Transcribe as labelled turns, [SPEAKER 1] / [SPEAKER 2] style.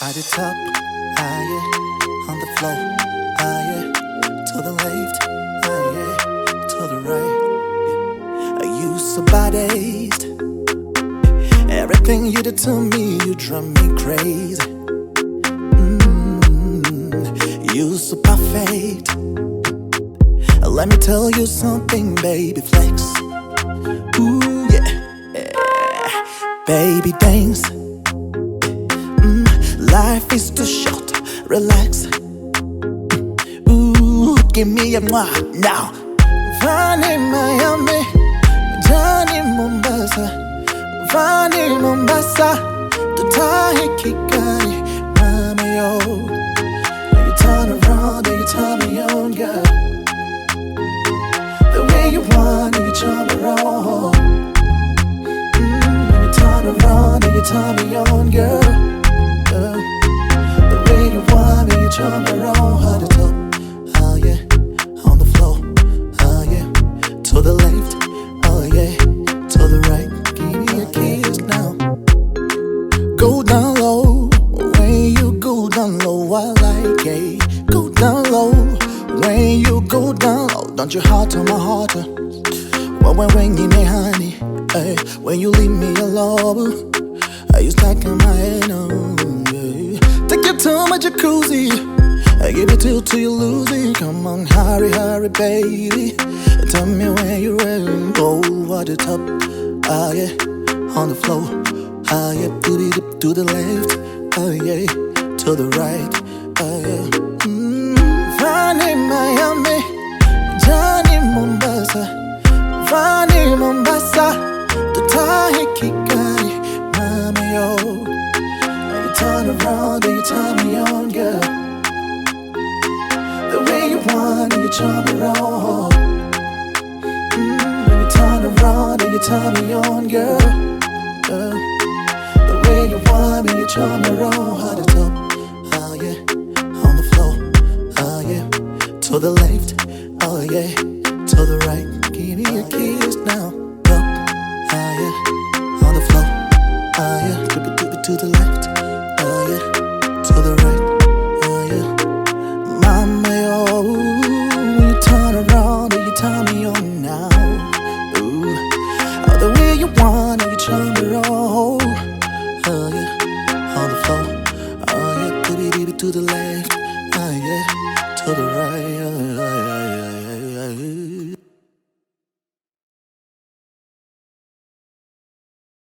[SPEAKER 1] At the top, ah yeah, on the floor, ah yeah, to the left, ah yeah, to the right. Yeah. You so bad-aced. Everything you do to me, you drive me crazy. You so perfect. Let me tell you something, baby, flex. Ooh yeah, baby, dance. Life is too short, relax. Ooh, give me a mwah now. Vani Miami, Johnny Mombasa, Vani Mombasa, Tutahi Kigali, mama yo. Now you turn around and you turn me on, girl. The way you want and you turn me on. When you turn around and you turn me on, girl. The way you want me, you turn me around. At the top, oh yeah, on the floor, oh yeah, to the left, oh yeah, to the right. Give me a kiss now. Go down low, when you go down low, I like it. Go down low, when you go down low, don't you heart on my heart. When you need honey, when you leave me alone, you stuck in my head, take you to my jacuzzi, give it till you lose it. Come on, hurry, hurry, baby. Tell me when you're ready. Go at the top, ah yeah, on the floor, ah yeah, to the left, ah yeah, to the right, ah yeah. Vani Miami, Johnny Mombasa, Vani Mombasa, Tutahi Kigali, mama yo. Turn around and you turn me on, girl. The way you want and you turn me on. When you turn around and you turn me on, girl. The way you want and you turn me on. At the top, oh yeah, on the floor, oh yeah, to the left, oh yeah, to the right. Give me a kiss now. Up, oh yeah, on the floor, oh yeah, to the left, oh yeah, to the right.